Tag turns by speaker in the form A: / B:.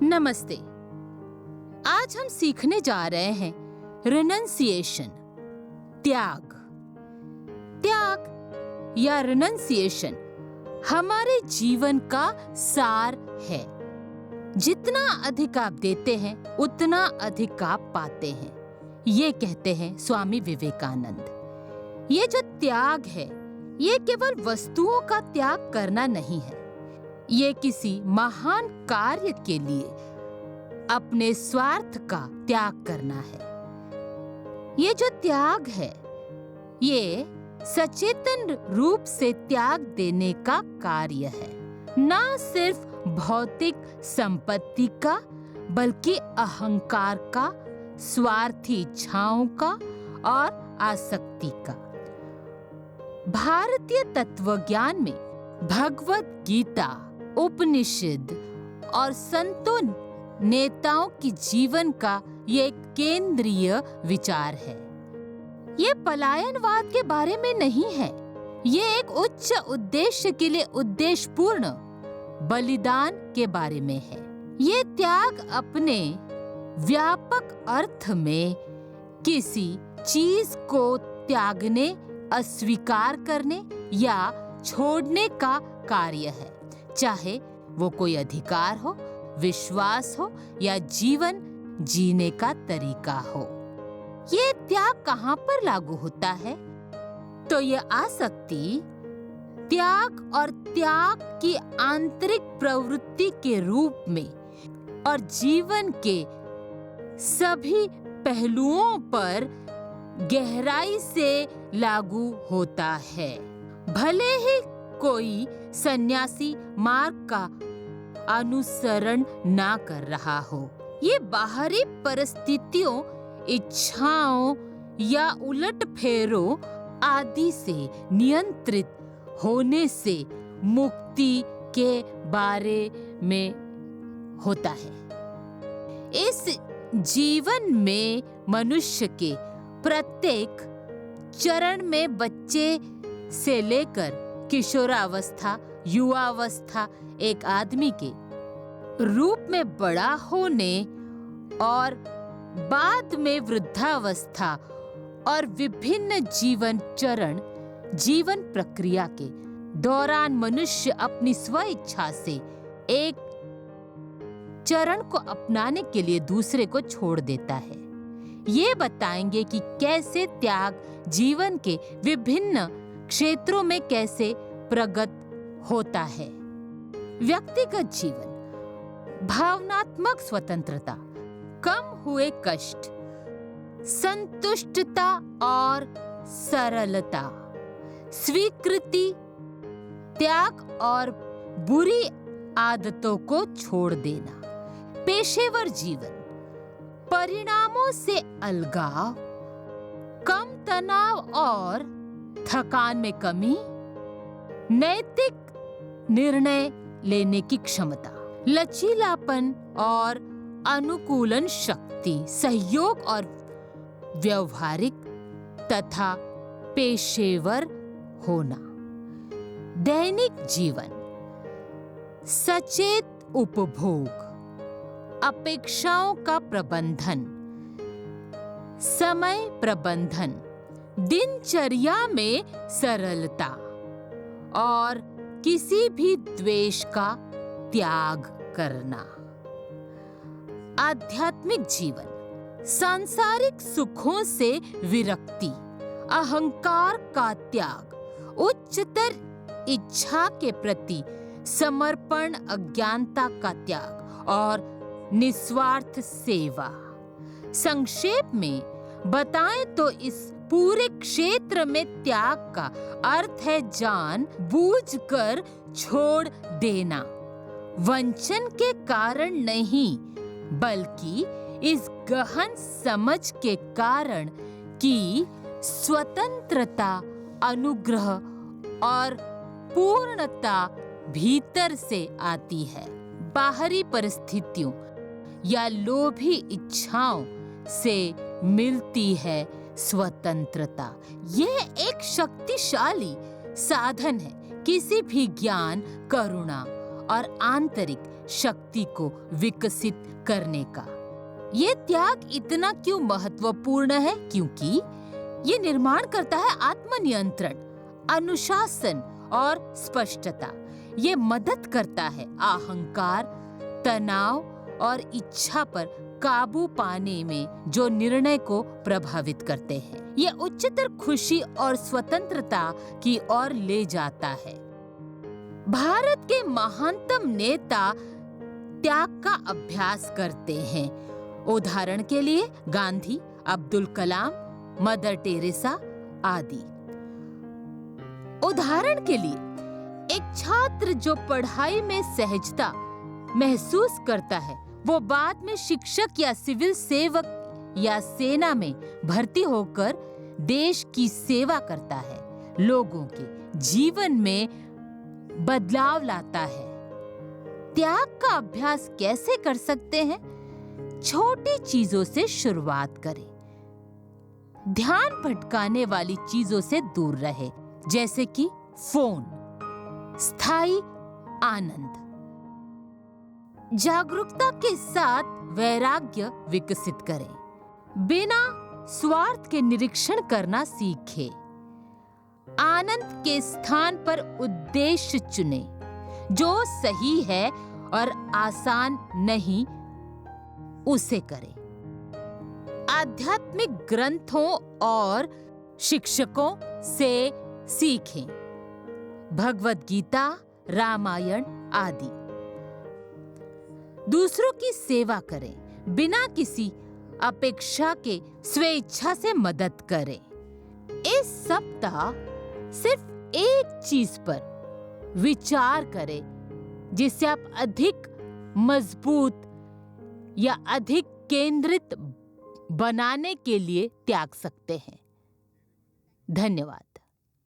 A: नमस्ते। आज हम सीखने जा रहे हैं रिनंसिएशन, त्याग। त्याग या रिनंसिएशन हमारे जीवन का सार है। जितना अधिक आप देते हैं उतना अधिक आप पाते हैं, ये कहते हैं स्वामी विवेकानंद। ये जो त्याग है, ये केवल वस्तुओं का त्याग करना नहीं है, ये किसी महान कार्य के लिए अपने स्वार्थ का त्याग करना है। ये जो त्याग है, ये सचेतन रूप से त्याग देने का कार्य है, ना सिर्फ भौतिक संपत्ति का, बल्कि अहंकार का, स्वार्थी इच्छाओं का और आसक्ति का। भारतीय तत्वज्ञान में भगवत गीता, उपनिषद और संतों नेताओं की जीवन का ये एक केंद्रीय विचार है। ये पलायनवाद के बारे में नहीं है, ये एक उच्च उद्देश्य के लिए उद्देश्यपूर्ण बलिदान के बारे में है। ये त्याग अपने व्यापक अर्थ में किसी चीज को त्यागने, अस्वीकार करने या छोड़ने का कार्य है, चाहे वो कोई अधिकार हो, विश्वास हो या जीवन जीने का तरीका हो। ये त्याग कहाँ पर लागू होता है? तो ये आसक्ति त्याग और त्याग की आंतरिक प्रवृत्ति के रूप में और जीवन के सभी पहलुओं पर गहराई से लागू होता है। भले ही कोई सन्यासी मार्ग का अनुसरण ना कर रहा हो, ये बाहरी परिस्थितियों, इच्छाओं या उलटफेरों आदि से नियंत्रित होने से मुक्ति के बारे में होता है। इस जीवन में मनुष्य के प्रत्येक चरण में बच्चे से लेकर किशोरावस्था, युवावस्था, एक आदमी के रूप में बड़ा होने और बाद में वृद्धावस्था और विभिन्न जीवन चरण, जीवन प्रक्रिया के दौरान मनुष्य अपनी स्वेच्छा से एक चरण को अपनाने के लिए दूसरे को छोड़ देता है। ये बताएंगे कि कैसे त्याग जीवन के विभिन्न क्षेत्रों में कैसे प्रगट होता है। व्यक्तिगत जीवन, भावनात्मक स्वतंत्रता, कम हुए कष्ट, संतुष्टता और सरलता, स्वीकृति, त्याग और बुरी आदतों को छोड़ देना। पेशेवर जीवन, परिणामों से अलगाव, कम तनाव और थकान में कमी, नैतिक निर्णय लेने की क्षमता, लचीलापन और अनुकूलन शक्ति, सहयोग और व्यवहारिक तथा पेशेवर होना। दैनिक जीवन, सचेत उपभोग, अपेक्षाओं का प्रबंधन, समय प्रबंधन, दिनचर्या में सरलता और किसी भी द्वेष का त्याग करना। आध्यात्मिक जीवन, सांसारिक सुखों से विरक्ति, अहंकार का त्याग, उच्चतर इच्छा के प्रति समर्पण, अज्ञानता का त्याग और निस्वार्थ सेवा। संक्षेप में बताएं तो इस पूरे क्षेत्र में त्याग का अर्थ है जान बूझकर छोड़ देना, वंचन के कारण नहीं, बल्कि इस गहन समझ के कारण कि स्वतंत्रता, अनुग्रह और पूर्णता भीतर से आती है, बाहरी परिस्थितियों या लोभी इच्छाओं से मिलती है स्वतंत्रता। यह एक शक्तिशाली साधन है किसी भी ज्ञान, करुणा और आंतरिक शक्ति को विकसित करने का। ये त्याग इतना क्यों महत्वपूर्ण है? क्योंकि ये निर्माण करता है आत्मनियंत्रण, अनुशासन और स्पष्टता। ये मदद करता है अहंकार, तनाव और इच्छा पर काबू पाने में, जो निर्णय को प्रभावित करते हैं। ये उच्चतर खुशी और स्वतंत्रता की ओर ले जाता है। भारत के महानतम नेता त्याग का अभ्यास करते हैं। उदाहरण के लिए गांधी, अब्दुल कलाम, मदर टेरेसा आदि। उदाहरण के लिए एक छात्र जो पढ़ाई में सहजता महसूस करता है, वो बाद में शिक्षक या सिविल सेवक या सेना में भर्ती होकर देश की सेवा करता है, लोगों के जीवन में बदलाव लाता है। त्याग का अभ्यास कैसे कर सकते हैं? छोटी चीजों से शुरुआत करें। ध्यान भटकाने वाली चीजों से दूर रहे, जैसे कि फोन। स्थायी आनंद। जागरूकता के साथ वैराग्य विकसित करें। बिना स्वार्थ के निरीक्षण करना सीखें। आनंद के स्थान पर उद्देश्य चुनें, जो सही है और आसान नहीं उसे करें। आध्यात्मिक ग्रंथों और शिक्षकों से सीखें, भगवद गीता, रामायण आदि। दूसरों की सेवा करें, बिना किसी अपेक्षा के स्वेच्छा से मदद करें। इस सप्ताह सिर्फ एक चीज पर विचार करें जिससे आप अधिक मजबूत या अधिक केंद्रित बनाने के लिए त्याग सकते हैं। धन्यवाद।